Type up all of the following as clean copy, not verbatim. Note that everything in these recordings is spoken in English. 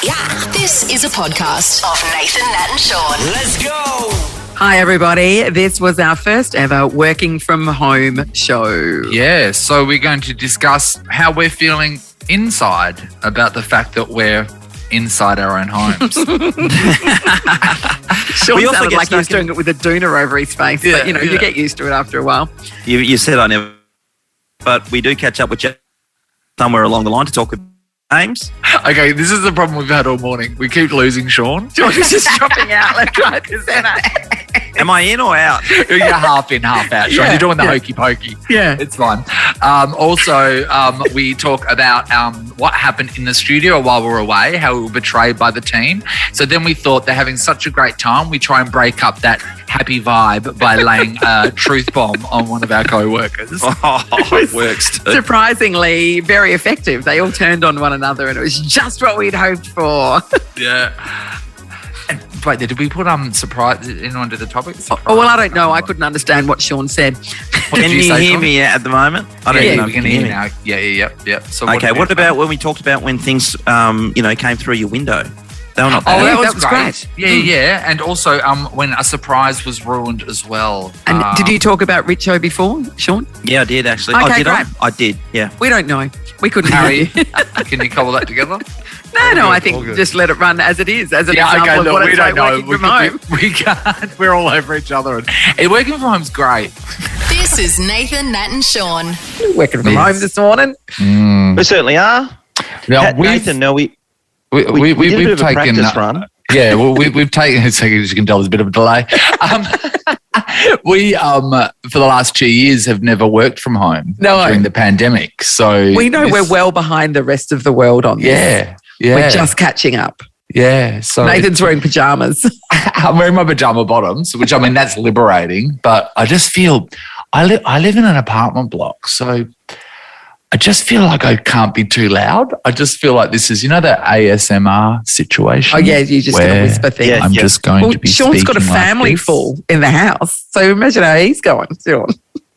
Yeah, this is a podcast of Nathan, Nat and Shaun. Let's go. Hi, everybody. This was our first ever working from home show. Yeah, so we're going to discuss how we're feeling inside about the fact that we're inside our own homes. Sean sounded like he was doing it with a doona over his face, but you get used to it after a while. You said I never, but we do catch up with you somewhere along the line to talk with names. Okay, this is the problem we've had all morning. We keep losing Shaun. George is just dropping out left, right, and centre. Am I in or out? You're half in, half out, Shaun. Yeah, You're doing the hokey pokey. Yeah. It's fine. Also, we talk about what happened in the studio while we were away, how we were betrayed by the team. So then we thought they're having such a great time, we try and break up that happy vibe by laying a truth bomb on one of our co-workers. Oh, it works too. Surprisingly, very effective. They all turned on one another and it was just what we'd hoped for. Yeah. And wait, did we put surprise? Did anyone do the topic? Surprise? Oh, well, I don't know. I couldn't understand what Sean said. Can you hear me at the moment? I don't know. We can hear you now. Yeah. So okay, what about when we talked about when things, came through your window? They were not bad. Oh, that was great. Yeah. And also when a surprise was ruined as well. And did you talk about Richo before, Sean? Yeah, I did actually. Okay, great. I did, yeah. We don't know. We couldn't hear you. Can you cobble that together? No, I think just let it run as it is, as an example of what it's like working from home. We can't. We're all over each other. And working from home's great. This is Nathan, Nat and Shaun. Working from home this morning. We certainly are. Now, Nathan, we've taken a practice run. Yeah, well, we've taken. As you can tell, there's a bit of a delay. We for the last 2 years have never worked from home during the pandemic. So we know we're well behind the rest of the world on this. Yeah, we're just catching up. Yeah, so Nathan's wearing pajamas. I'm wearing my pajama bottoms, which that's liberating. But I just feel I live in an apartment block, so I just feel like I can't be too loud. I just feel like this is, the ASMR situation. Oh, yeah, you just going to whisper things. I'm just going to be Sean's got a speaking family like this. full in the house, so imagine how he's going, Sean.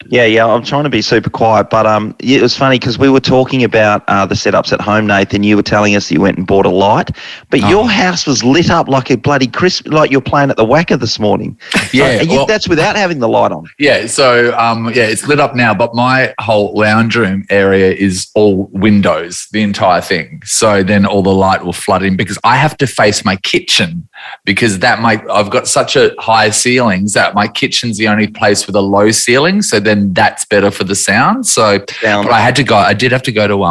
Yeah, I'm trying to be super quiet, but it was funny because we were talking about the setups at home, Nathan. You were telling us you went and bought a light, but your house was lit up like a bloody like you're playing at the Wacker this morning. Yeah, that's without having the light on. Yeah, so it's lit up now, but my whole lounge room area is all windows, the entire thing. So then all the light will flood in because I have to face my kitchen because I've got such a high ceilings that my kitchen's the only place with a low ceiling. So then that's better for the sound. So but I did have to go to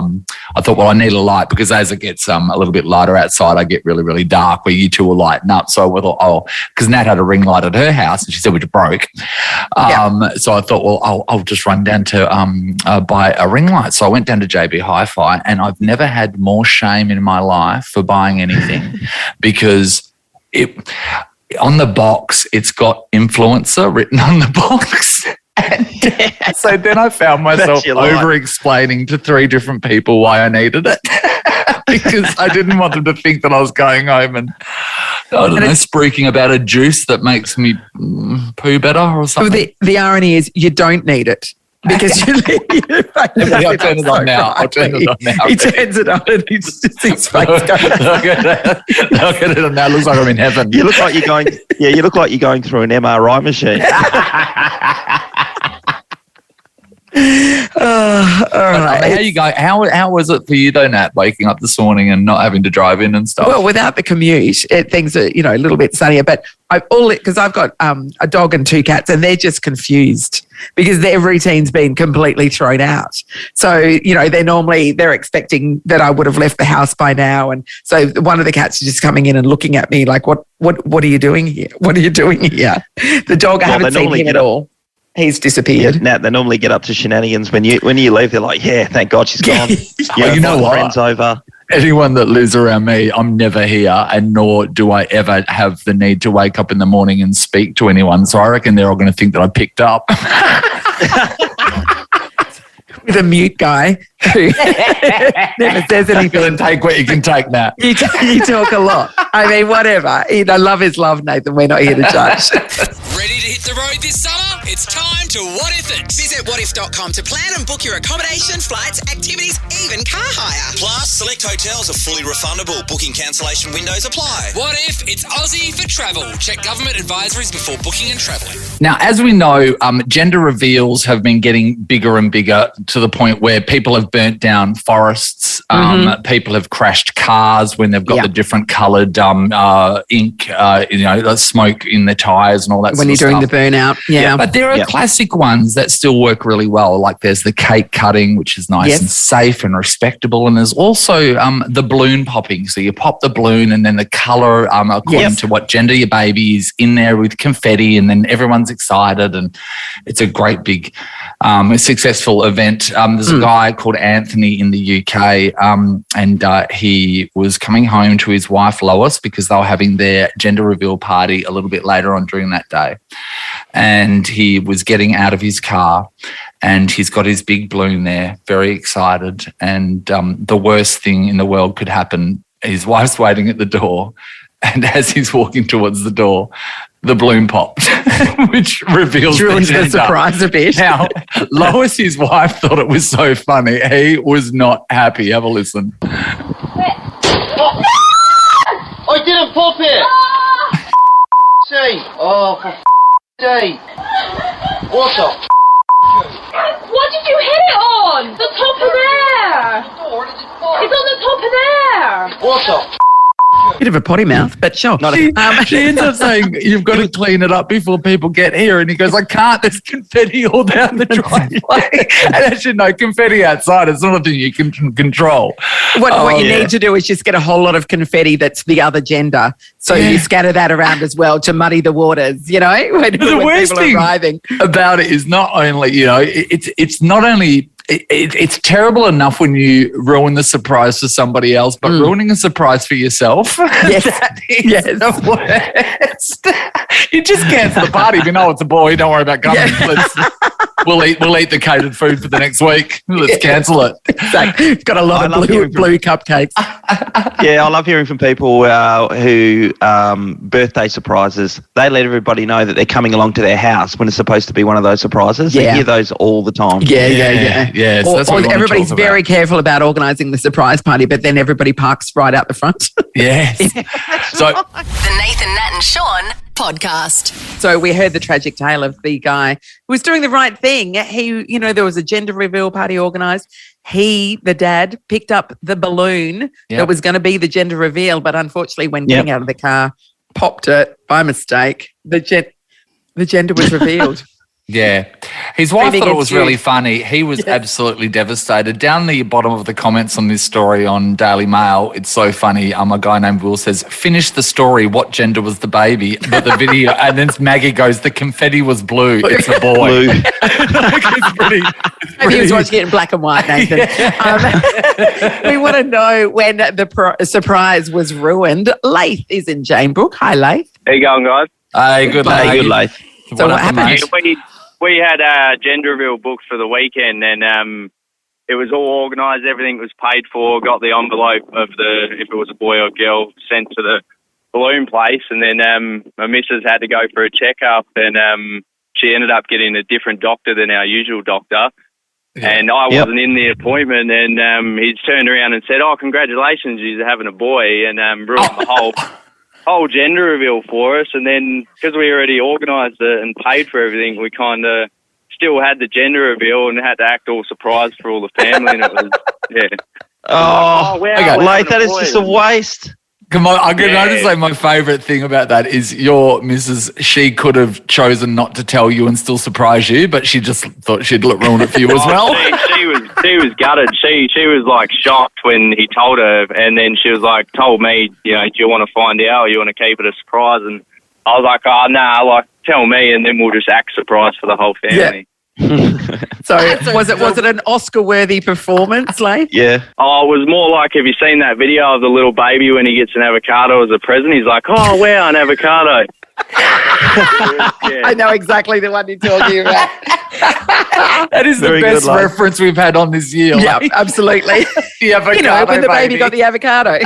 I thought, well, I need a light because as it gets a little bit lighter outside, I get really, really dark where you two will lighten up. So I thought, because Nat had a ring light at her house and she said, which broke. So I thought, well, I'll just run down to buy a ring light. So I went down to JB Hi-Fi and I've never had more shame in my life for buying anything because on the box, it's got influencer written on the box. So then I found myself over-explaining to 3 different people why I needed it because I didn't want them to think that I was going home and, spruiking about a juice that makes me poo better or something. The irony is you don't need it. Because I'll turn it on now. He turns it on and his face goes. Look at it now. It looks like I'm in heaven. You look like you're going through an MRI machine. All right. How you going? How was it for you though, Nat, waking up this morning and not having to drive in and stuff? Well, without the commute, things are a little bit sunnier. But because I've got a dog and 2 cats, and they're just confused because their routine's been completely thrown out. So they're expecting that I would have left the house by now, and so one of the cats is just coming in and looking at me like, "What are you doing here? What are you doing here?" The dog, I haven't seen him at all. He's disappeared. Nat, they normally get up to shenanigans when you leave. They're like, "Yeah, thank God she's gone." You know what? Friends over. Anyone that lives around me, I'm never here, and nor do I ever have the need to wake up in the morning and speak to anyone. So I reckon they're all going to think that I picked up. With a mute guy who never says anything. Take what you can take, Nat. You talk a lot. I mean, whatever. Love is love, Nathan. We're not here to judge. Ready to hit Hit the road this summer? It's time to What If It. Visit whatif.com to plan and book your accommodation, flights, activities, even car hire. Plus, select hotels are fully refundable. Booking cancellation windows apply. What if it's Aussie for travel? Check government advisories before booking and travelling. Now, as we know, gender reveals have been getting bigger and bigger to the point where people have burnt down forests. People have crashed cars when they've got the different coloured ink, smoke in the tyres and all that when you're doing the burnout. Yeah. But there are classic ones that still work really well. Like there's the cake cutting, which is nice and safe and respectable. And there's also the balloon popping. So you pop the balloon and then the colour according to what gender your baby is in there with confetti, and then everyone's excited, and it's a great big successful event. There's a guy called Anthony in the UK, and he was coming home to his wife Lois because they were having their gender reveal party a little bit later on during that day. And he was getting out of his car and he's got his big balloon there, very excited. And the worst thing in the world could happen. His wife's waiting at the door, and as he's walking towards the door, the balloon popped, which reveals the surprise a bit. Now, Lois, his wife, thought it was so funny. He was not happy. Have a listen. I didn't pop it! See? Oh, for sake. What the What did you hit it on? The top of there! It's on the top of there! What the Bit of a potty mouth, but sure. She ends up saying, you've got to clean it up before people get here. And he goes, I can't. There's confetti all down the driveway. And as you know, confetti outside is not a thing you can control. What you need to do is just get a whole lot of confetti that's the other gender. So you scatter that around as well to muddy the waters, when the worst people are arriving. About it is not only, it's not only... It's terrible enough when you ruin the surprise for somebody else, but ruining a surprise for yourself, that is the worst. You just cancel the party. If you know it's a boy, don't worry about coming. We'll eat the catered food for the next week. Let's cancel it. Exactly. It's got a lot of blue cupcakes. I love hearing from people who birthday surprises. They let everybody know that they're coming along to their house when it's supposed to be one of those surprises. I hear those all the time. Yeah. So or everybody's very careful about organising the surprise party, but then everybody parks right out the front. Yes. So The Nathan, Nat and Shaun podcast. So we heard the tragic tale of the guy who was doing the right thing. He, there was a gender reveal party organised. He, the dad, picked up the balloon that was going to be the gender reveal, but unfortunately when getting out of the car, popped it by mistake. The gender was revealed. Yeah. His wife thought it was really funny. He was absolutely devastated. Down the bottom of the comments on this story on Daily Mail, it's so funny. A guy named Will says, finish the story. What gender was the baby? But the video, and then Maggie goes, the confetti was blue. It's a boy. Maybe he was watching it in black and white, Nathan. We want to know when the surprise was ruined. Laith is in Janebrook. Hi, Laith. How you going, guys? Hey, good Laith. So what happened? We had gender reveal booked for the weekend, and it was all organised. Everything was paid for. Got the envelope of if it was a boy or girl, sent to the balloon place, and then my missus had to go for a checkup, and she ended up getting a different doctor than our usual doctor. Yeah. And I wasn't in the appointment, and he turned around and said, "Oh, congratulations, you're having a boy," and ruined the whole gender reveal for us. And then because we already organised it and paid for everything, we kind of still had the gender reveal and had to act all surprised for all the family. And it was wow, Laith, that is just a waste. Come on, I just say my favourite thing about that is your missus, she could have chosen not to tell you and still surprise you, but she just thought she'd ruin it for you as well. She was gutted. She was like shocked when he told her, and then she was like, told me, do you want to find out or you want to keep it a surprise? And I was like, oh, nah, tell me, and then we'll just act surprised for the whole family. Yeah. So was it an Oscar-worthy performance, Laith? Yeah. Oh, it was more like, have you seen that video of the little baby when he gets an avocado as a present? He's like, oh, wow, an avocado. I know exactly the one you're talking about. That is the best reference we've had on this year. Yeah, absolutely. The avocado when the baby got the avocado.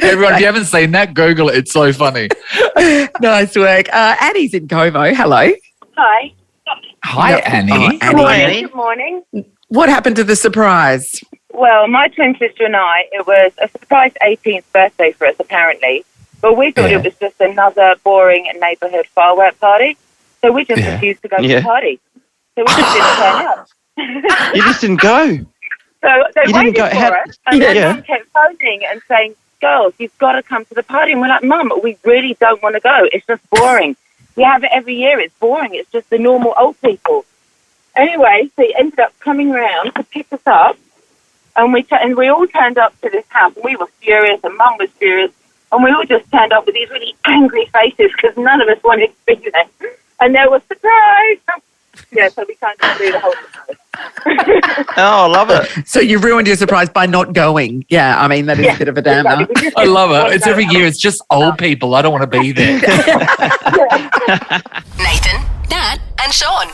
Everyone, if you haven't seen that, Google it. It's so funny. Nice work. Annie's in Como. Hello. Hi. Hi, Annie. Oh, Annie. Good morning. What happened to the surprise? Well, my twin sister and I, it was a surprise 18th birthday for us, apparently. But we thought it was just another boring neighbourhood firework party. So we just refused to go to the party. So we just didn't turn up. You just didn't go. So they waited for us, and then Mum kept phoning and saying, girls, you've got to come to the party. And we're like, Mum, we really don't want to go. It's just boring. We have it every year. It's boring. It's just the normal old people. Anyway, so he ended up coming round to pick us up, and we all turned up to this house. We were furious, and Mum was furious, and we all just turned up with these really angry faces because none of us wanted to be there. And there was surprise. Yeah, so we can't just do the whole surprise. Oh, I love it. So you ruined your surprise by not going. Yeah, I mean, that is a bit of a downer. I love it. It's every year. It's just old people. I don't want to be there. Nathan, Nat, and Shaun.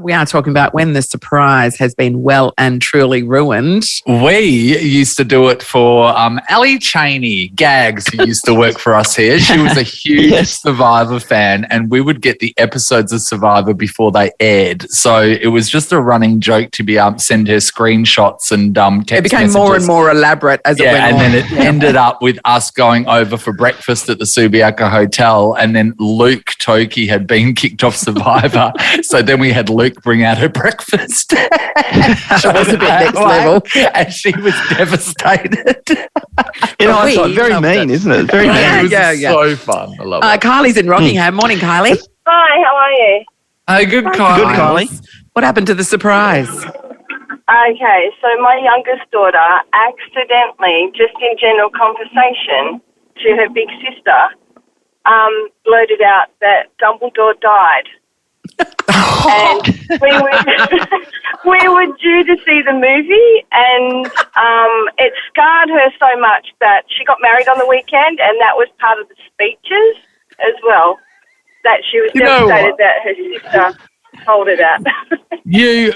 We are talking about when the surprise has been well and truly ruined. We used to do it for Ali Cheney, Gags, who used to work for us here. She was a huge Survivor fan, and we would get the episodes of Survivor before they aired. So it was just a running joke to be send her screenshots and text It became messages. more and more elaborate as it went on. And then it ended up with us going over for breakfast at the Subiaco Hotel, and then Luke Toki had been kicked off Survivor. So then we had Luke bring out her breakfast. She was a bit next level. And she was devastated. You know, it's very mean, isn't it? Very mean. It was so fun. I love it. Kylie's in Rockingham. Morning, Kylie. Hi, how are you? Hey, good, Kylie. Good, Kylie. What happened to the surprise? Okay, so my youngest daughter accidentally, just in general conversation to her big sister, blurted out that Dumbledore died. And we were due to see the movie, and it scarred her so much that she got married on the weekend, and that was part of the speeches as well, that she was devastated that her sister told her that.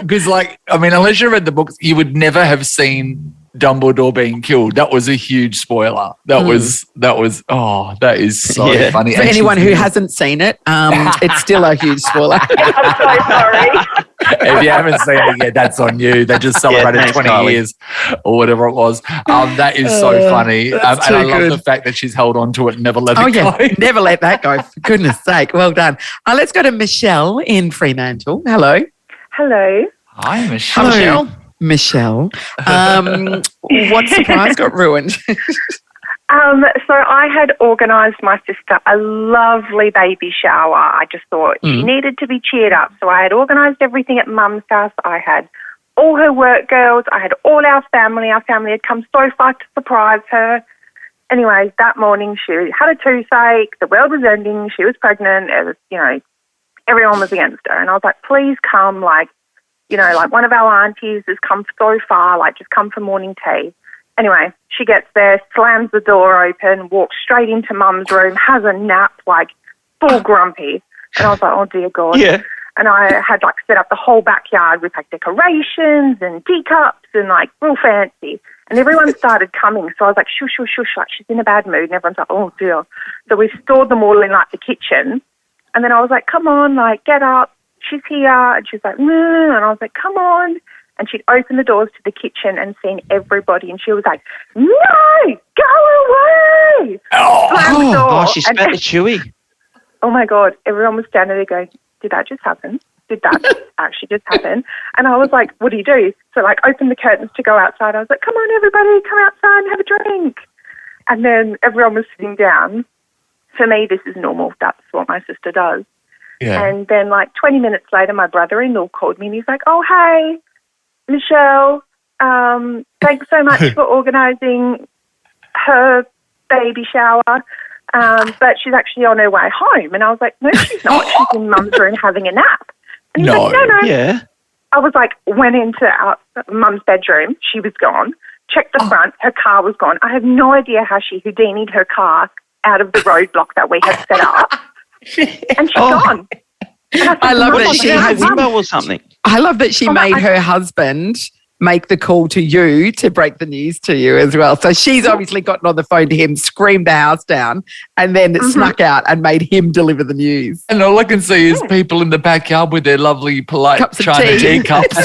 Because unless you read the books, you would never have seen Dumbledore being killed. That was a huge spoiler. That is so funny. For anyone who hasn't seen it, it's still a huge spoiler. I'm so sorry. If you haven't seen it yet, that's on you. They just celebrated 20 years or whatever it was. That is so funny. And I love the fact that she's held on to it and never let it go. Never let that go. For goodness sake. Well done. Let's go to Michelle in Fremantle. Hello. Hello. Hi, Michelle. Hello. Michelle. What surprise got ruined? So I had organised my sister a lovely baby shower. I just thought she needed to be cheered up. So I had organised everything at Mum's house. I had all her work girls. I had all our family. Our family had come so far to surprise her. Anyway, that morning she had a toothache. The world was ending. She was pregnant. It was, everyone was against her. And I was like, please come, one of our aunties has come so far, just come for morning tea. Anyway, she gets there, slams the door open, walks straight into Mum's room, has a nap, full grumpy. And I was like, oh, dear God. Yeah. And I had, set up the whole backyard with, decorations and teacups and, real fancy. And everyone started coming. So I was like, shush, shush, shush, she's in a bad mood. And everyone's like, oh, dear. So we stored them all in, the kitchen. And then I was like, come on, get up. She's here. And she's like, and I was like, come on. And she'd opened the doors to the kitchen and seen everybody. And she was like, no, go away. Slammed the door. She spat the chewy. Oh, my God. Everyone was standing there going, did that just happen? Did that actually just happen? And I was like, what do you do? So, open the curtains to go outside. I was like, come on, everybody, come outside and have a drink. And then everyone was sitting down. For me, this is normal. That's what my sister does. Yeah. And then 20 minutes later, my brother-in-law called me and he's like, oh, hey, Michelle, thanks so much for organising her baby shower, but she's actually on her way home. And I was like, no, she's not. She's in Mum's room having a nap. And he's like, no. Yeah. I was like, went into our Mum's bedroom. She was gone. Checked the front. Her car was gone. I have no idea how she Houdini'd her car out of the roadblock that we had set up. And she's gone. And I love that she has Wimbo or something. I love that she made her husband make the call to you to break the news to you as well. So she's obviously gotten on the phone to him, screamed the house down, and then snuck out and made him deliver the news. And all I can see is people in the backyard with their lovely, polite Cups of China tea. teacups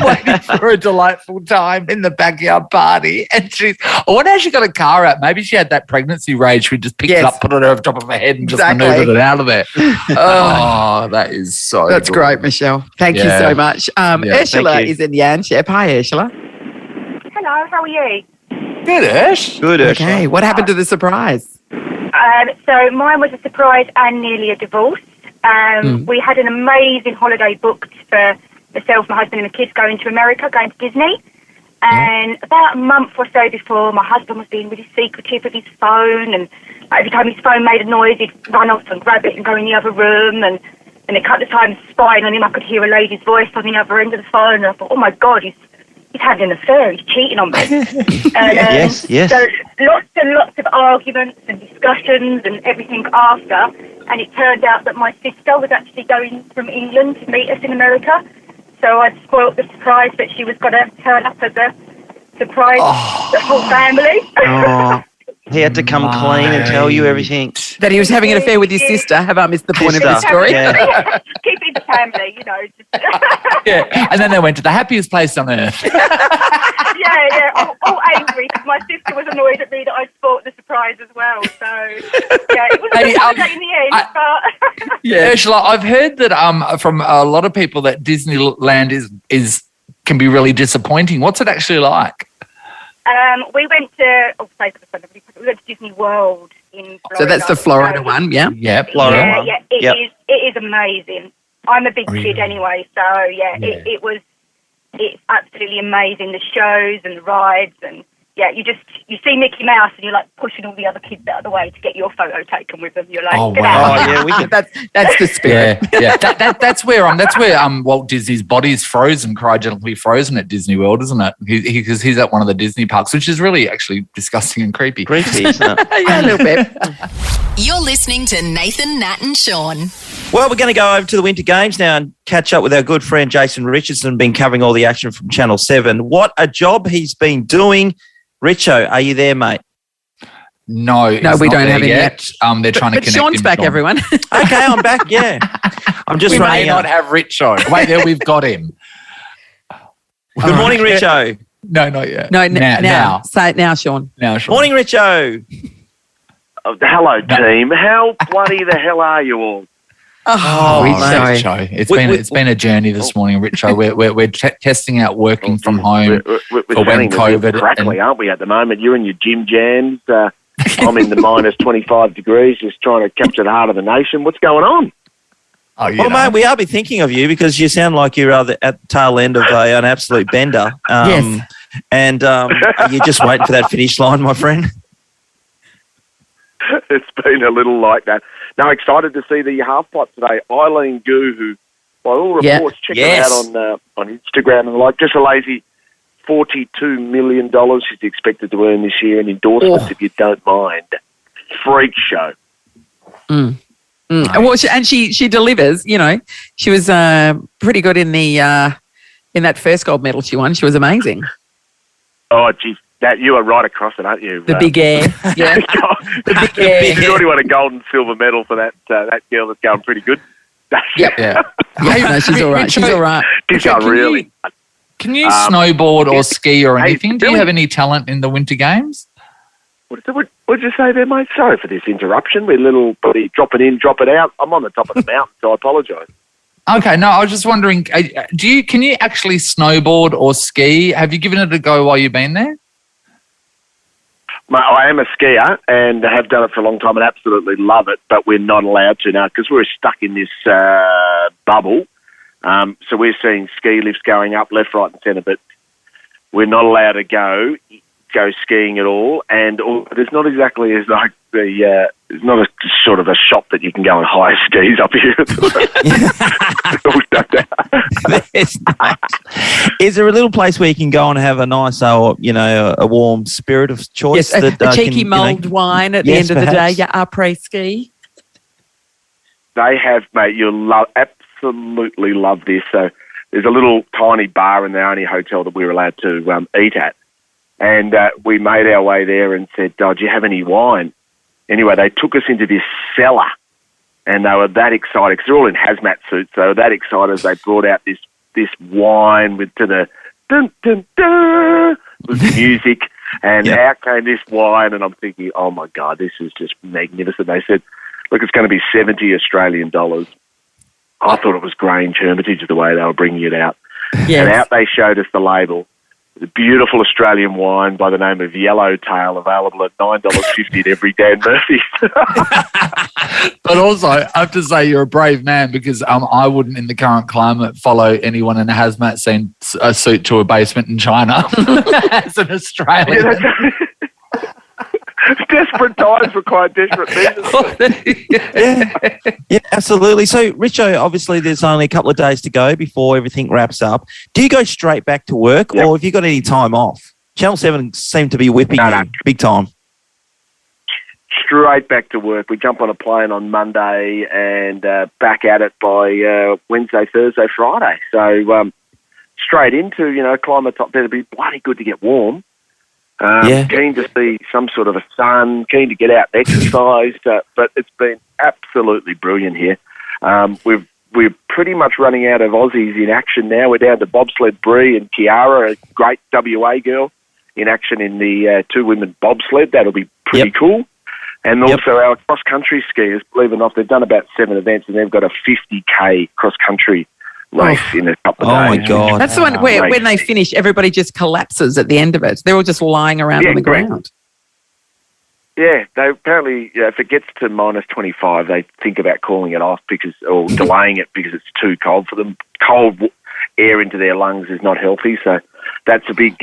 waiting for a delightful time in the backyard party. And I wonder how she got a car out. Maybe she had that pregnancy rage. We just picked it up, put it over top of her head and just maneuvered it out of there. Oh, that is so That's good. great, Michelle. Thank you so much. Ursula thank you. is in the Anshep. Hi, Ursula. Hello, how are you? Good, Ush. Good, Ursula. Okay, what happened to the surprise? So mine was a surprise and nearly a divorce. We had an amazing holiday booked for myself, my husband and the kids going to America, going to Disney. And about a month or so before, my husband was being really secretive with his phone, and every time his phone made a noise, he'd run off and grab it and go in the other room. And a couple of times spying on him, I could hear a lady's voice on the other end of the phone, and I thought, oh my God, he's having an affair, he's cheating on me. And, yes. So lots and lots of arguments and discussions and everything after, and it turned out that my sister was actually going from England to meet us in America. So I spoilt the surprise that she was going to turn up as a surprise the whole family. Oh, he had to come clean and tell you everything. That he was having an affair with his sister. Have I missed the point of the Sister, story? yeah. Keep it the family, you know. Yeah, and then they went to the happiest place on earth. all angry because my sister was annoyed at me that I spoilt the surprise as well. So, yeah, it was a good holiday in the end. But Yeah, Ursula, I've heard that from a lot of people that Disneyland is can be really disappointing. What's it actually like? we went to we went to Disney World in Florida. So that's the Florida one, yeah? Yeah, Florida. Yeah, it is amazing. I'm a big kid anyway, so it's absolutely amazing. The shows and the rides, and you see Mickey Mouse and you're like pushing all the other kids out of the way to get your photo taken with them. You're like, Oh, get wow. out. Oh, yeah, we can. That's the spirit. Yeah. That's where Walt Disney's body's frozen, cryogenically frozen at Disney World, isn't it? Because he's at one of the Disney parks, which is really actually disgusting and creepy. Creepy, isn't it? Yeah, a little bit. You're listening to Nathan, Nat and Shaun. Well, we're going to go over to the Winter Games now and catch up with our good friend Jason Richardson, been covering all the action from Channel 7. What a job he's been doing. Richo, are you there, mate? No, we don't have him yet. They're trying to But connect Sean's him, back, Sean. everyone. Okay, I'm back, yeah. I'm just We may running not up. have Richo. Wait, there we've got him. Good morning, Richo. No, not yet. No, now. Say it now, Sean. Now, Sean. Morning, Richo. Hello, team. How bloody the hell are you all? Richo. It's been a journey this morning, Richo. We're testing out working from home We're for when COVID. crackly, aren't we, at the moment? You're in your gym jams. I'm in the minus 25 degrees, just trying to capture the heart of the nation. What's going on? Well, mate, we are be thinking of you because you sound like you're at the tail end of an absolute bender. Yes. And you're just waiting for that finish line, my friend. It's been a little like that. No, excited to see the half pipe today. Eileen Gu, who, by all reports, check her out on Instagram and the like, just a lazy $42 million she's expected to earn this year in endorsements, if you don't mind. Freak show. Well, she delivers. You know, she was pretty good in the in that first gold medal she won. She was amazing. Oh, geez. That you are right across it, aren't you? The big air. Yeah. The big air. She's already won a gold and silver medal for that girl that's going pretty good. Yep. Yeah. No, she's all right. She's all right. She's going really. Can you snowboard or ski or anything? Do you have any talent in the Winter Games? What did you say there, mate? Sorry for this interruption. We're little buddy dropping in, dropping out. I'm on the top of the mountain, so I apologise. Okay, no, I was just wondering, can you actually snowboard or ski? Have you given it a go while you've been there? Mate, I am a skier and have done it for a long time and absolutely love it, but we're not allowed to now because we're stuck in this bubble. So we're seeing ski lifts going up left, right and centre, but we're not allowed to go skiing at all. And there's not exactly as like there's not a sort of a shop that you can go and hire skis up here. Is there a little place where you can go and have a nice, a warm spirit of choice? Yes, a cheeky mulled wine at the end of the day. Yeah, après-ski. They have, mate. You'll absolutely love this. So there's a little tiny bar in the only hotel that we were allowed to eat at. And we made our way there and said, "Oh, do you have any wine?" Anyway, they took us into this cellar, and they were that excited because they're all in hazmat suits. They were that excited as they brought out this wine with to the dun dun dun with music, and out came this wine, and I'm thinking, "Oh my God, this is just magnificent." They said, "Look, it's going to be $70 Australian." I thought it was Grange Hermitage the way they were bringing it out. Yes. And out they showed us the label. The beautiful Australian wine by the name of Yellowtail, available at $9.50 at every Dan Murphy's. But also, I have to say you're a brave man because I wouldn't, in the current climate, follow anyone in a hazmat suit to a basement in China as an Australian. Desperate times require desperate measures. Yeah, absolutely. So, Richo, obviously there's only a couple of days to go before everything wraps up. Do you go straight back to work or have you got any time off? Channel 7 seemed to be whipping you big time. Straight back to work. We jump on a plane on Monday and back at it by Wednesday, Thursday, Friday. So straight into, climate top. It'll be bloody good to get warm. Keen to see some sort of a sun, keen to get out and exercise, but it's been absolutely brilliant here. We're pretty much running out of Aussies in action now. We're down to bobsled Bree and Kiara, a great WA girl, in action in the two-women bobsled. That'll be pretty cool. And also our cross-country skiers, believe it or not, they've done about 7 events and they've got a 50K cross-country race in a couple of days. Oh, my God. That's the one where when they finish, everybody just collapses at the end of it. They're all just lying around on the ground. Yeah, they apparently, if it gets to minus 25, they think about calling it off or delaying it because it's too cold for them. Cold air into their lungs is not healthy, so that's a big...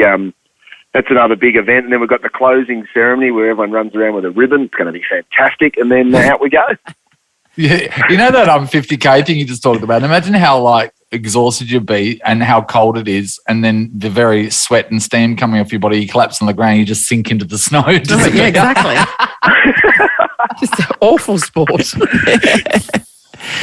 that's another big event. And then we've got the closing ceremony where everyone runs around with a ribbon. It's going to be fantastic. And then out we go. Yeah, you know that 50K thing you just talked about? Imagine how, exhausted you'd be and how cold it is, and then the very sweat and steam coming off your body, you collapse on the ground, you just sink into the snow. Yeah, exactly. Just an awful sport. So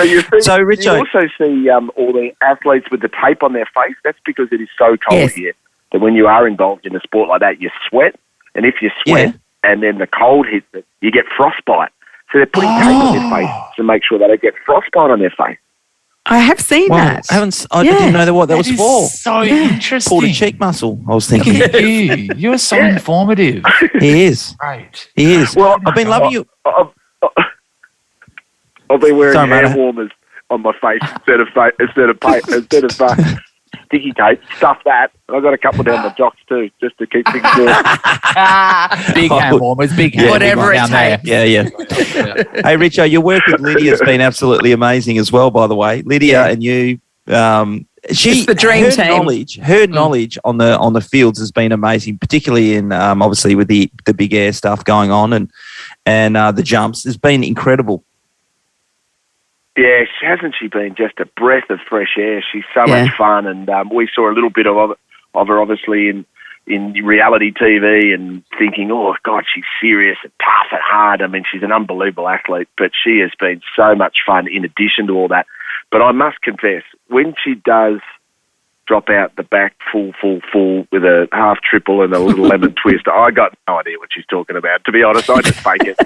you also see all the athletes with the tape on their face. That's because it is so cold here that when you are involved in a sport like that, you sweat. And if you sweat and then the cold hits it, you get frostbite. So they're putting tape on their face to make sure they don't get frostbite on their face. I have seen that. I didn't know what that was for. So interesting. Pulled a cheek muscle, I was thinking. You are so informative. He is. Right. He is. Well, I've been loving you. I've been wearing hair warmers on my face instead of sticky tape. Stuff that. I've got a couple down the jocks too, just to keep things going. Big hand warmers, big hand. Whatever it takes. Yeah. Hey, Richo, your work with Lydia has been absolutely amazing as well, by the way. Lydia and you, it's the dream team. Her knowledge on the fields has been amazing, particularly in obviously with the big air stuff going on and the jumps. It's been incredible. Yeah, hasn't she been just a breath of fresh air? She's so much fun, and we saw a little bit of her obviously in reality TV and thinking, oh, God, she's serious and tough and hard. I mean, she's an unbelievable athlete, but she has been so much fun in addition to all that. But I must confess, when she does drop out the back full with a half triple and a little lemon twist, I got no idea what she's talking about. To be honest, I just fake it.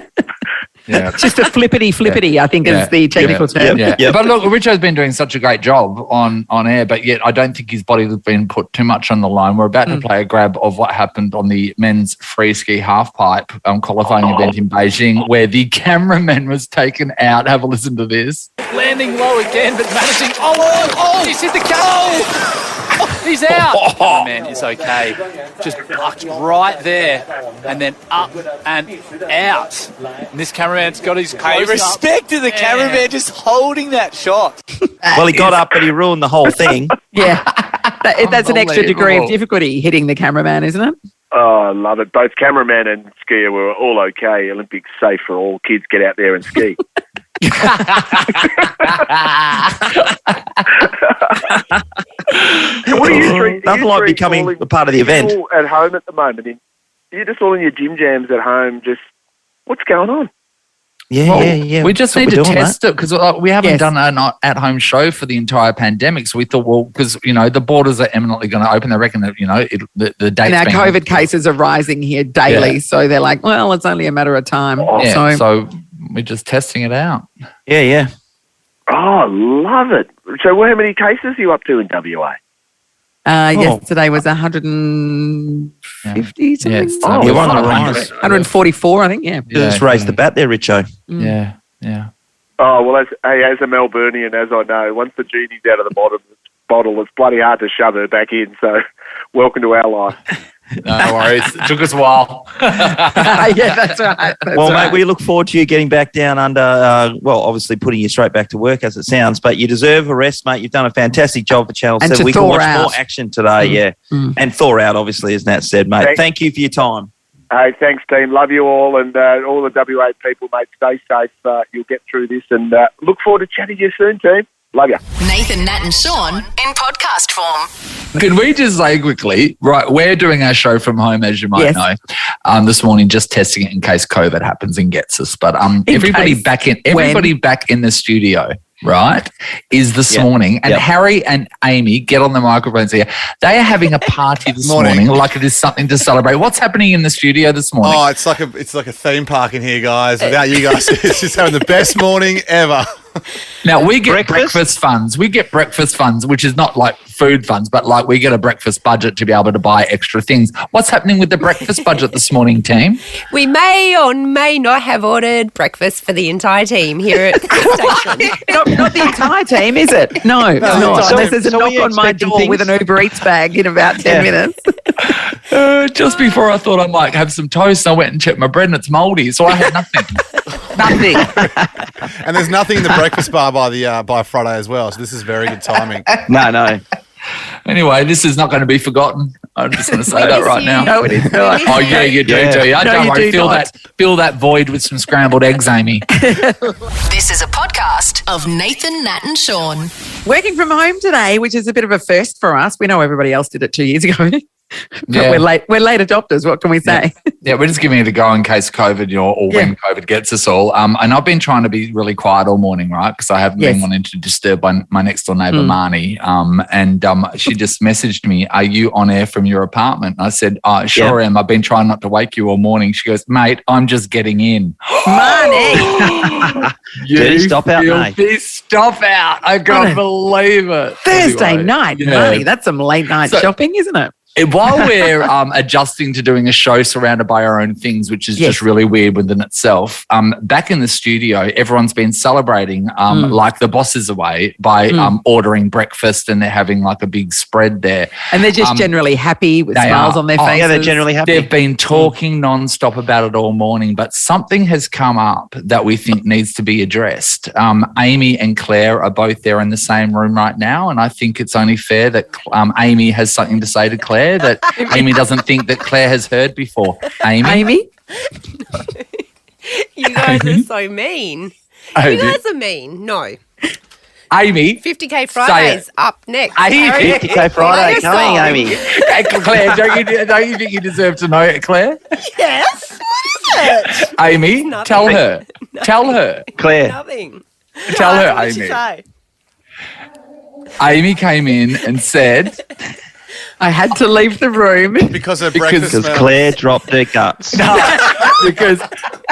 It's just a flippity, I think is the technical term. But look, Richo's been doing such a great job on air, but yet I don't think his body's been put too much on the line. We're about to play a grab of what happened on the men's free ski half pipe qualifying event in Beijing, where the cameraman was taken out. Have a listen to this. Landing low again, but managing. He's hit the camera. He's out. Oh, man, it's okay. Just bucked right there and then up and out. And this cameraman's got his close respect to the cameraman just holding that shot. Well, he got up, but he ruined the whole thing. That's an extra degree of difficulty hitting the cameraman, isn't it? Oh, I love it. Both cameraman and skier were all okay. Olympics safe for all. Kids get out there and ski. What are you three? Nothing like becoming a part of the event. At home at the moment, you're just all in your gym jams at home. Just what's going on? Yeah. We just That's what need to we're doing, test it because we haven't done an at-home show for the entire pandemic. So we thought, well, because, the borders are imminently going to open. They reckon that, the dates. And our COVID cases are rising here daily. So they're like, well, it's only a matter of time. So we're just testing it out. Yeah. Oh, love it. So how many cases are you up to in WA? Yesterday was 150 something. Yeah, you're on the rise. 144, I think, yeah. You just raised the bat there, Richo. Yeah. Oh, well, as a Melburnian, as I know, once the genie's out of the bottle, it's bloody hard to shove her back in. So welcome to our life. No worries. It took us a while. Yeah, that's right. Mate, we look forward to you getting back down under, obviously putting you straight back to work as it sounds, but you deserve a rest, mate. You've done a fantastic job for Channel 7. We can watch more action today, And thaw out, obviously, as Nat said, mate. Thank you for your time. Hey, thanks, team. Love you all, and all the WA people, mate. Stay safe. You'll get through this, and look forward to chatting to you soon, team. Love you. Nathan, Nat and Shaun in podcast form. Can we just say quickly, right, we're doing our show from home, as you might know, this morning, just testing it in case COVID happens and gets us. But everybody back in the studio, right, is this morning. And Harry and Amy, get on the microphones here. They are having a party this morning like it is something to celebrate. What's happening in the studio this morning? Oh, it's like a theme park in here, guys. Without you guys, it's just having the best morning ever. Now, we get breakfast funds. We get breakfast funds, which is not like food funds, but like we get a breakfast budget to be able to buy extra things. What's happening with the breakfast budget this morning, team? We may or may not have ordered breakfast for the entire team here at the station. Not the entire team, is it? No, it's not. Unless there's a knock on my door with an Uber Eats bag in about 10 minutes. Just before I thought I might have some toast, I went and checked my bread and it's mouldy, so I had nothing. Nothing. And there's nothing in the breakfast bar by Friday as well, so this is very good timing. No. Anyway, this is not going to be forgotten. I'm just going to say that right now. No, it is not. Oh, yeah, you do, do you? Don't worry. Fill that void with some scrambled eggs, Amy. This is a podcast of Nathan, Nat and Shaun. Working from home today, which is a bit of a first for us. We know everybody else did it 2 years ago. But we're late adopters. What can we say? Yeah, we're just giving it a go in case COVID or when COVID gets us all. And I've been trying to be really quiet all morning, right? Because I haven't been wanting to disturb my next door neighbour, Marnie. And she just messaged me, "Are you on air from your apartment?" And I said, "Sure am. I've been trying not to wake you all morning." She goes, "Mate, I'm just getting in." Marnie! Stop out, mate. Stop out. I can't believe it. Thursday night, Marnie. That's some late night shopping, isn't it? While we're adjusting to doing a show surrounded by our own things, which is just really weird within itself, back in the studio, everyone's been celebrating like the boss is away by ordering breakfast, and they're having like a big spread there. And they're just generally happy with smiles on their faces. Yeah, they're generally happy. They've been talking nonstop about it all morning, but something has come up that we think needs to be addressed. Amy and Claire are both there in the same room right now, and I think it's only fair that Amy has something to say to Claire that Amy doesn't think that Claire has heard before. Amy? You guys are so mean. You guys are mean. No. Amy? 50K Friday's up next. 50K Friday coming, Amy. Hey, Claire, don't you think you deserve to know it, Claire? Yes. What is it? Amy, tell her. Tell her. Claire. Nothing. Tell her, What did Amy. she say? Amy came in and said, I had to leave the room because Claire dropped her guts. No, because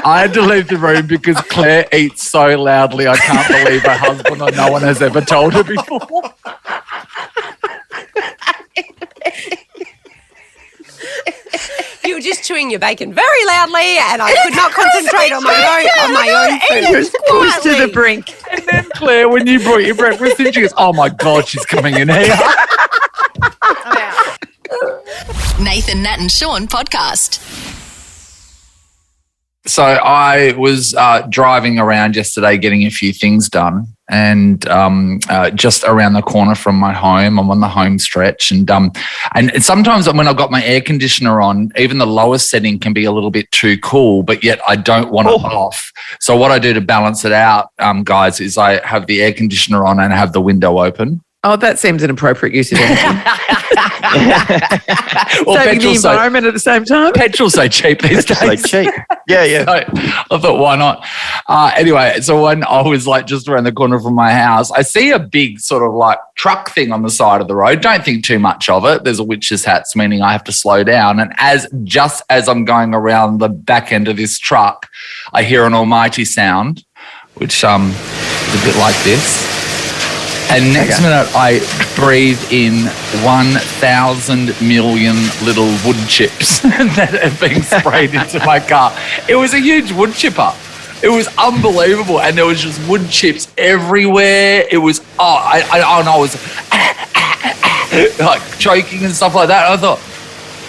I had to leave the room because Claire eats so loudly. I can't believe her husband or no one has ever told her before. You were just chewing your bacon very loudly, and I could not concentrate on my own food. It was pushed to the brink. And then Claire, when you brought your breakfast in, she goes, "Oh my God, she's coming in here." Nathan, Nat and Shaun podcast. So I was driving around yesterday getting a few things done, and just around the corner from my home, I'm on the home stretch, and sometimes when I've got my air conditioner on, even the lowest setting can be a little bit too cool, but yet I don't want it off. So what I do to balance it out, guys, is I have the air conditioner on and have the window open. Oh, that seems an appropriate use of energy. Well, saving the environment at the same time. Petrol's so cheap these days. So cheap. Yeah. So I thought, why not? Anyway, so when I was like just around the corner from my house, I see a big sort of like truck thing on the side of the road. Don't think too much of it. There's a witch's hats, meaning I have to slow down. And just as I'm going around the back end of this truck, I hear an almighty sound, which is a bit like this. And next minute, I breathe in 1,000 million little wood chips that have been sprayed into my car. It was a huge wood chipper. It was unbelievable. And there was just wood chips everywhere. It was, I was like choking and stuff like that. And I thought,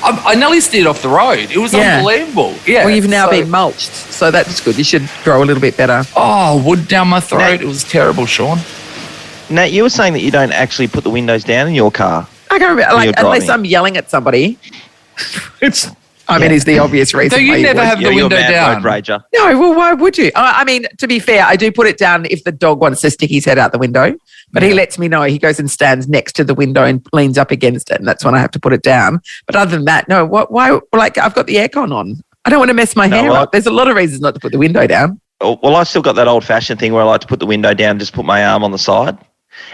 I nearly steered off the road. It was unbelievable. Yeah. Well, you've now been mulched, so that's good. You should grow a little bit better. Oh, wood down my throat. It was terrible, Shaun. Now, you were saying that you don't actually put the windows down in your car. I can't remember, unless I'm yelling at somebody. It's the obvious reason. So you never have the window down? Road rager. No, well, why would you? I mean, to be fair, I do put it down if the dog wants to stick his head out the window, but he lets me know. He goes and stands next to the window and leans up against it, and that's when I have to put it down. But other than that, no. Why? Like, I've got the aircon on. I don't want to mess my hair up. There's a lot of reasons not to put the window down. Well, I've still got that old-fashioned thing where I like to put the window down, just put my arm on the side.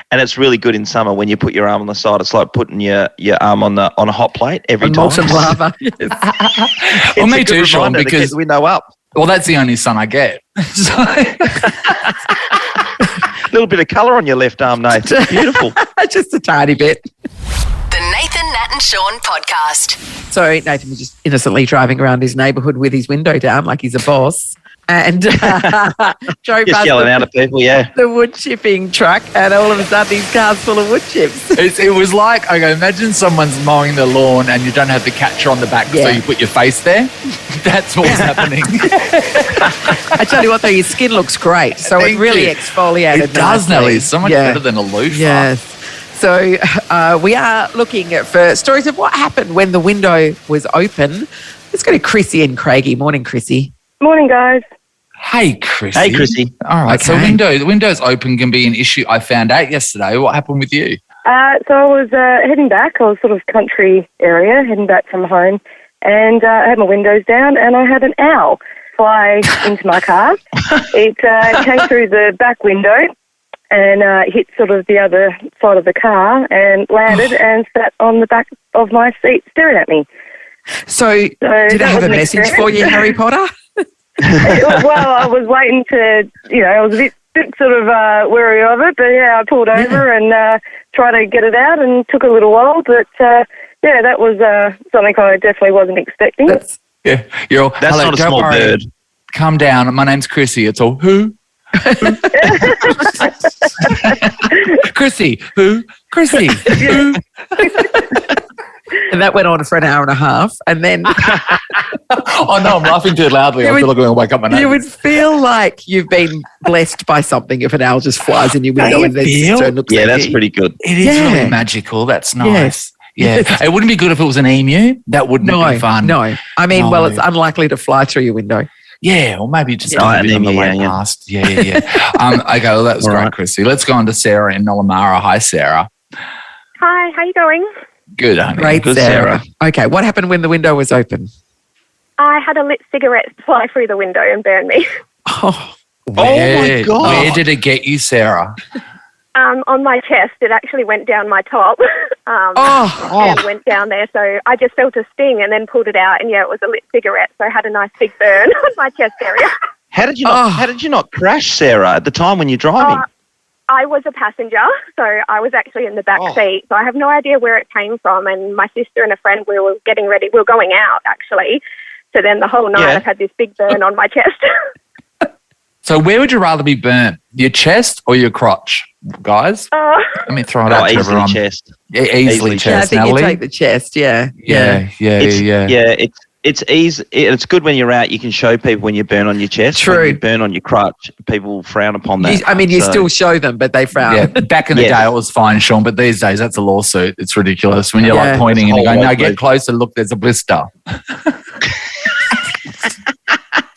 And it's really good in summer when you put your arm on the side. It's like putting your arm on a hot plate every time. Molten lava. Well, me too, Shaun, because keep the window up. Well, that's the only sun I get. So. A little bit of colour on your left arm, Nathan. Beautiful. Just a tiny bit. The Nathan, Nat and Shaun podcast. So Nathan was just innocently driving around his neighbourhood with his window down like he's a boss. And drove just past yelling out at people, the wood chipping truck, and all of a sudden his car's full of wood chips. It was like, okay, imagine someone's mowing the lawn and you don't have the catcher on the back, so you put your face there. That's what's happening. I tell you what, though, your skin looks great. So it really exfoliated. It does, Nelly. So much better than a loofah. Yes. So we are looking for stories of what happened when the window was open. Let's go to Chrissy and Craigie. Morning, Chrissy. Morning, guys. Hey, Chrissy. Hey, Chrissy. All right, so windows open can be an issue. I found out yesterday. What happened with you? So I was heading back. I was sort of country area, heading back from home, and I had my windows down, and I had an owl fly into my car. It came through the back window and hit sort of the other side of the car and landed and sat on the back of my seat staring at me. So did it have a message for you, Harry Potter? Well, I was waiting to, I was a bit sort of wary of it, but I pulled over and tried to get it out and took a little while, but that was something I definitely wasn't expecting. That's not a small bird. Calm down. My name's Chrissy. It's all who? Chrissy. Who? Chrissy. Who? And that went on for an hour and a half. And then... Oh, no, I'm laughing too loudly. I feel like I'm going to wake up my neighbours. You would feel like you've been blessed by something if an owl just flies in your window and then looks at that's you. pretty good. It is really magical. That's nice. Yes. Yeah. It wouldn't be good if it was an emu. That wouldn't be fun. No. I mean, it's unlikely to fly through your window. Yeah, or maybe just a bit on the way past. Yeah. Okay, well, that was great, Chrissy. Let's go on to Sarah in Nullamara. Hi, Sarah. Hi, how you going? Good, honey. Great, Good, Sarah. Okay, what happened when the window was open? I had a lit cigarette fly through the window and burn me. Oh my God. Where did it get you, Sarah? On my chest. It actually went down my top and went down there. So I just felt a sting and then pulled it out, and it was a lit cigarette. So I had a nice big burn on my chest area. How did you not crash, Sarah, at the time when you're driving? I was a passenger, so I was actually in the back seat. So I have no idea where it came from. And my sister and a friend, we were getting ready. We were going out, actually. So then the whole night I've had this big burn on my chest. So where would you rather be burnt? Your chest or your crotch, guys? Let me throw it out to everyone. Chest. Yeah, easily chest, I think Natalie. you take the chest, Yeah. It's easy. It's good when you're out. You can show people when you burn on your chest. True. When you burn on your crotch, people frown upon that. You still show them, but they frown. Yeah, back in the day it was fine, Shaun, but these days that's a lawsuit. It's ridiculous when you're like pointing and you're going, no, get closer, look, there's a blister.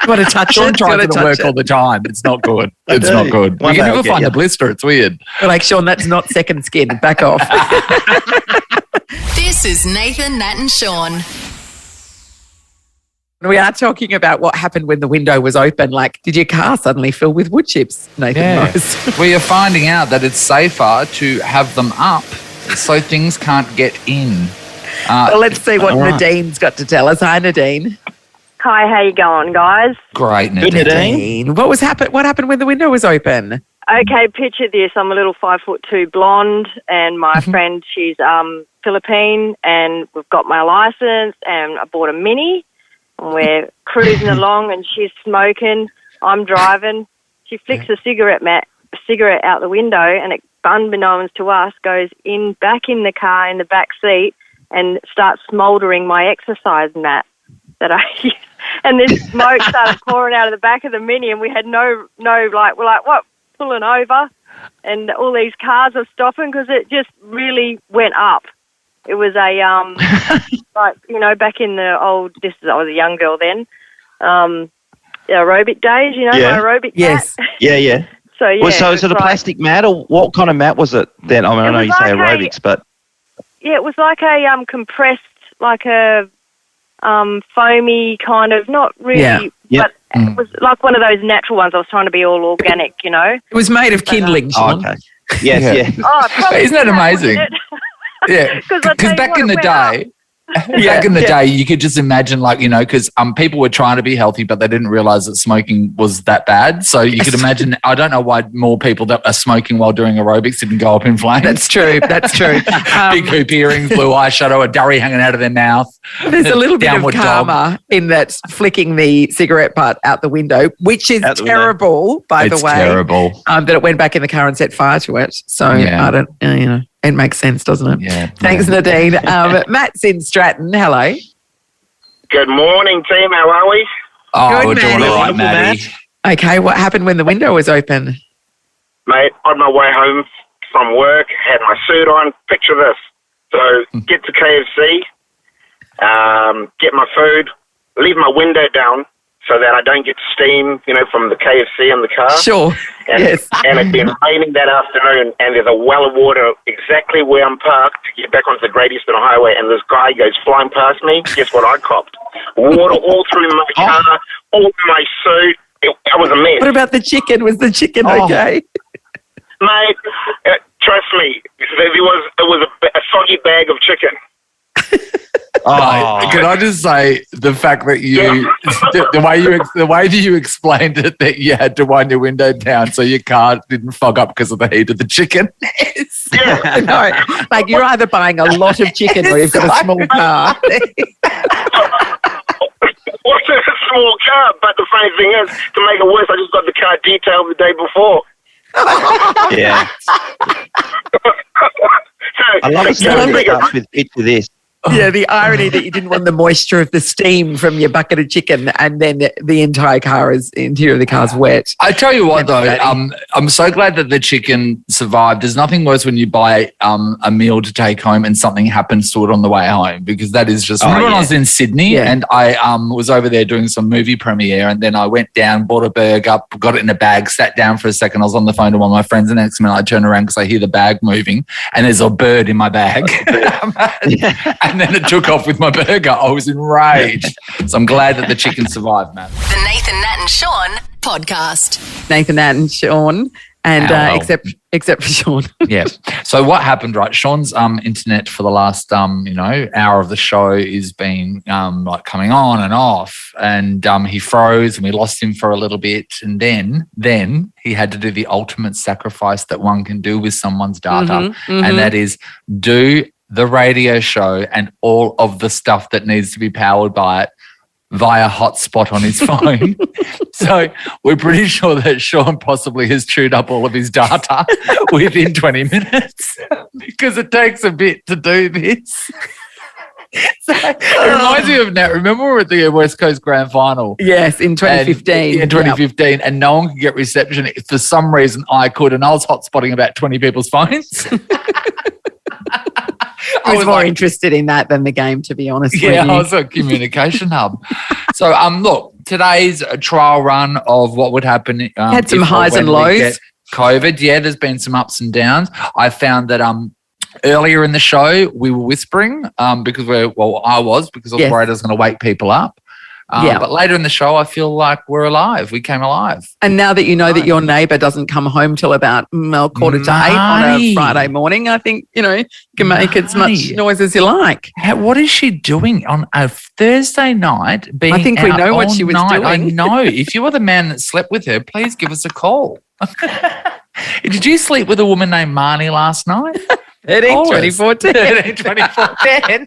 You want to touch Shaun it? tries to work all the time. It's not good. It's not good. You can never find the blister. It's weird. We're like, Shaun, that's not second skin. Back off. This is Nathan, Nat and Shaun. We are talking about what happened when the window was open. Like, did your car suddenly fill with wood chips, Nathan knows? We are finding out that it's safer to have them up so things can't get in. Well, let's see what Nadine's got to tell us. Hi, Nadine. Hi, how you going, guys? Great, Nadine. What happened when the window was open? Okay, picture this. I'm a little 5'2" blonde, and my friend, she's Philippine, and we've got my license, and I bought a Mini, and we're cruising along, and she's smoking. I'm driving. She flicks a cigarette out the window, and it, unbeknownst to us, goes back in the car in the back seat, and starts smouldering my exercise mat that I use. And this smoke started pouring out of the back of the Mini, and we had no, we're like, what? Pulling over, and all these cars are stopping because it just really went up. It was a back in the old. I was a young girl then. Aerobic days, my aerobic mat. Yeah. So yeah. Well, so is it a plastic mat, or what kind of mat was it then? I mean, I know you say aerobics, but yeah, it was like a compressed, like a foamy kind of, not really, but it was like one of those natural ones. I was trying to be all organic, It was made of kindling, Shaun. Okay. Yes. Oh, isn't that amazing? Yeah, because back in the day, you could just imagine, because people were trying to be healthy, but they didn't realize that smoking was that bad. So you could imagine. I don't know why more people that are smoking while doing aerobics didn't go up in flames. That's true. Big hoop earrings, blue eyeshadow, a durry hanging out of their mouth. There's a little bit of karma in that flicking the cigarette butt out the window, which is terrible, by the way. It's terrible. That it went back in the car and set fire to it. So I don't, it makes sense, doesn't it? Yeah. Thanks, Nadine. Matt's in Stratton. Hello. Good morning, team. How are we? Oh, we're doing all right, Maddie. Okay, what happened when the window was open? Mate, on my way home from work, had my suit on. Picture this. So, get to KFC, get my food, leave my window down so that I don't get steam, from the KFC in the car. Sure, yes. And it's been raining that afternoon, and there's a well of water exactly where I'm parked to get back onto the Great Eastern Highway, and this guy goes flying past me. Guess what I copped? Water all through my car, all in my suit. It was a mess. What about the chicken? Was the chicken okay? Mate, trust me, it was a soggy bag of chicken. Can I just say the fact that the way that you explained it, that you had to wind your window down so your car didn't fog up because of the heat of the chicken. No, like you're either buying a lot of chicken or you've got a small car. What's a small car? But the funny thing is, to make it worse, I just got the car detailed the day before. Yeah. I love it. Starts with picture this. Yeah, the irony that you didn't want the moisture of the steam from your bucket of chicken, and then the interior of the car is wet. I tell you what, though, I'm so glad that the chicken survived. There's nothing worse when you buy a meal to take home and something happens to it on the way home, because that is just. Remember when I was in Sydney and I was over there doing some movie premiere, and then I went down, bought a burger, got it in a bag, sat down for a second. I was on the phone to one of my friends, and next minute I turn around because I hear the bag moving, and there's a bird in my bag. And then it took off with my burger. I was enraged. So I'm glad that the chicken survived, man. The Nathan, Nat and Shaun podcast. Nathan, Nat and Shaun, and except for Shaun. Yeah. So what happened, right? Shaun's internet for the last hour of the show is been coming on and off, and he froze, and we lost him for a little bit, and then he had to do the ultimate sacrifice that one can do with someone's data, and that is do the radio show and all of the stuff that needs to be powered by it via hotspot on his phone. So we're pretty sure that Shaun possibly has chewed up all of his data within 20 minutes because it takes a bit to do this. So it reminds me of Nat. Remember we were at the West Coast Grand Final? Yes, in 2015. In 2015, and no one could get reception. For some reason, I could, and I was hotspotting about 20 people's phones. I was more interested in that than the game, to be honest with you. Yeah, I was a communication hub. So, look, today's a trial run of what would happen. Had some highs and lows. COVID, yeah, there's been some ups and downs. I found that earlier in the show, we were whispering because I was worried I was going to wake people up. But later in the show, I feel like we're alive. We came alive. And now that you know that your neighbour doesn't come home till about 7:45 on a Friday morning, I think, you can make as much noise as you like. What is she doing on a Thursday night? I think we know what she was doing. I know. If you were the man that slept with her, please give us a call. Did you sleep with a woman named Marnie last night? 13-24-10.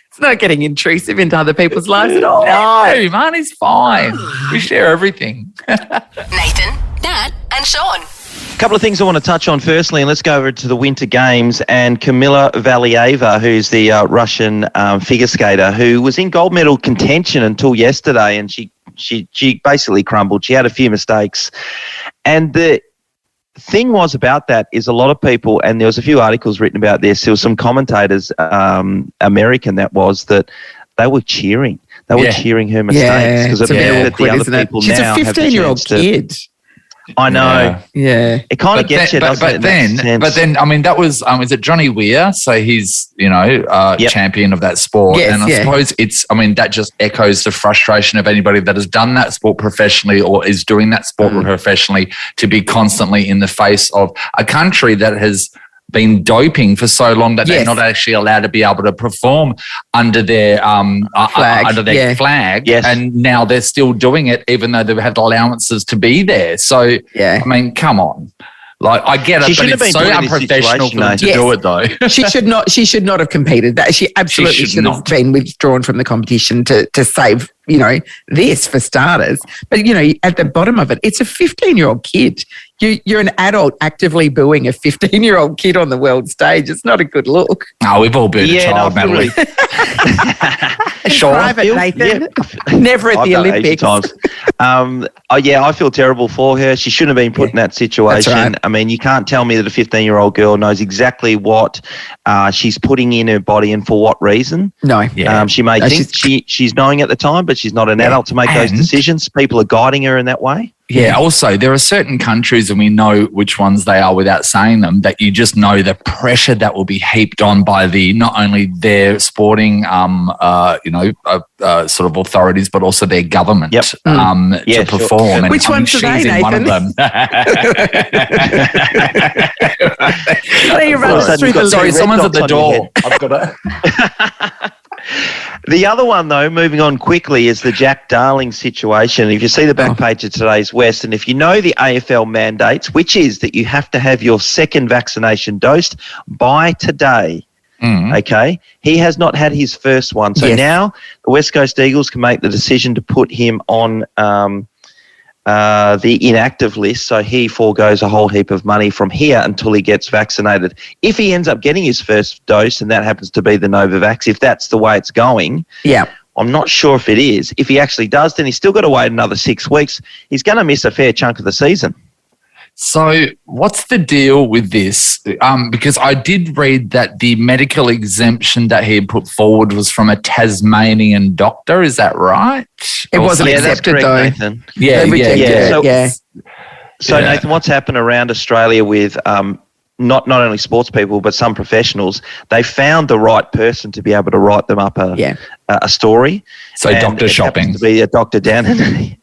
It's not getting intrusive into other people's lives at all. No, Marnie's fine. We share everything. Nathan, Nat, and Shaun. A couple of things I want to touch on firstly, and let's go over to the Winter Games and Kamila Valieva, who's the Russian figure skater who was in gold medal contention until yesterday, and she basically crumbled. She had a few mistakes. And the thing was about that is a lot of people, and there was a few articles written about this, there was some commentators, American that they were cheering. They were cheering her mistakes because it meant that the other people now have the chance to... She's a 15-year-old kid. I know. Yeah. It kind of gets you, doesn't it? But then, I mean, that was, is it Johnny Weir? So he's, champion of that sport. Yes, and I suppose that just echoes the frustration of anybody that has done that sport professionally or is doing that sport professionally to be constantly in the face of a country that has been doping for so long that they're not actually allowed to be able to perform under their flag. Yes. And now they're still doing it even though they've had allowances to be there. So, come on. Like, I get it, but it's so unprofessional for them to do it, though. She should not have competed. That she absolutely should have been withdrawn from the competition to save, this for starters. But, at the bottom of it, it's a 15-year-old kid. You're an adult actively booing a 15-year-old kid on the world stage. It's not a good look. No, we've all booed a child, Natalie. Sure. Private, Nathan. Never at the Olympics. I feel terrible for her. She shouldn't have been put in that situation. Right. I mean, you can't tell me that a 15-year-old girl knows exactly what she's putting in her body and for what reason. No. Yeah. She may think she's knowing at the time, but she's not an adult to make those decisions. People are guiding her in that way. Yeah, also, there are certain countries, and we know which ones they are without saying them, that you just know the pressure that will be heaped on by not only their sporting, sort of authorities, but also their government to perform. And which ones are they, Nathan? One of them. Sorry, someone's at the door. I've got to... The other one, though, moving on quickly, is the Jack Darling situation. If you see the back page of today's West, and if you know the AFL mandates, which is that you have to have your second vaccination dosed by today, okay? He has not had his first one. So now the West Coast Eagles can make the decision to put him on the inactive list, so he forgoes a whole heap of money from here until he gets vaccinated. If he ends up getting his first dose, and that happens to be the Novavax, if that's the way it's going, I'm not sure if it is. If he actually does, then he's still got to wait another 6 weeks. He's going to miss a fair chunk of the season. So what's the deal with this? Because I did read that the medical exemption that he put forward was from a Tasmanian doctor. Is that right? It wasn't accepted, correct, though. Nathan. So Nathan, what's happened around Australia with not only sports people but some professionals? They found the right person to be able to write them up a story. So doctor shopping. To be a doctor down in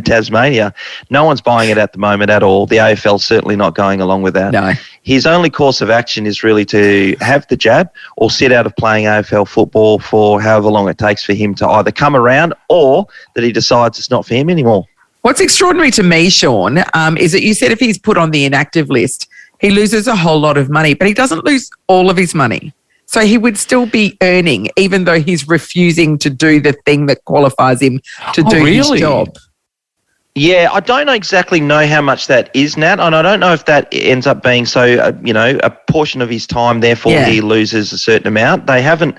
Tasmania. No one's buying it at the moment at all. The AFL's certainly not going along with that. No. His only course of action is really to have the jab or sit out of playing AFL football for however long it takes for him to either come around or that he decides it's not for him anymore. What's extraordinary to me, Shaun, is that you said if he's put on the inactive list, he loses a whole lot of money, but he doesn't lose all of his money. So he would still be earning, even though he's refusing to do the thing that qualifies him to do his job. Yeah, I don't exactly know how much that is, Nat, and I don't know if that ends up being a portion of his time. Therefore, he loses a certain amount. They haven't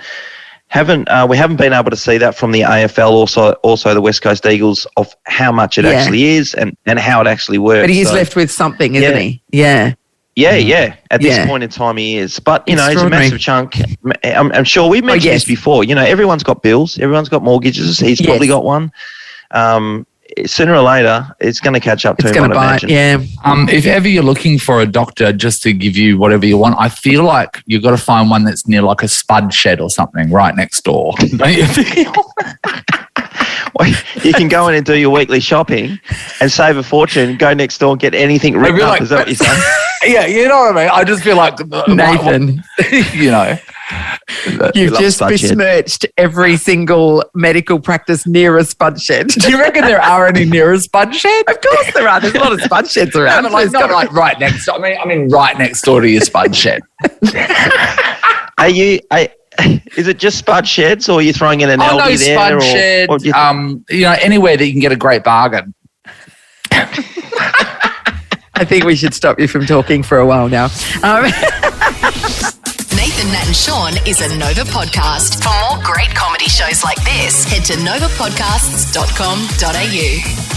we haven't been able to see that from the AFL, also the West Coast Eagles, of how much it actually is and how it actually works. But he is left with something, isn't he? Yeah. Yeah. At this point in time, he is. But, it's a massive chunk. I'm sure we've mentioned this before. Everyone's got bills. Everyone's got mortgages. He's probably got one. sooner or later, it's going to catch up to him, I'd imagine. Yeah. If ever you're looking for a doctor just to give you whatever you want, I feel like you've got to find one that's near like a spud shed or something right next door. Don't you think? You can go in and do your weekly shopping and save a fortune, go next door and get anything ripped up. Is that what you're saying? Yeah, you know what I mean? I just feel like, Nathan, you know. You've just besmirched every single medical practice near a spud shed. Do you reckon there are any near a spud shed? Of course there are. There's a lot of spud sheds around. No, but not like right next. I mean, right next door to your spud shed. Is it just spud sheds, or are you throwing in an Aldi there? Spud shed. Anywhere that you can get a great bargain. I think we should stop you from talking for a while now. Nathan, Nat and Shaun is a Nova podcast. For more great comedy shows like this, head to novapodcasts.com.au.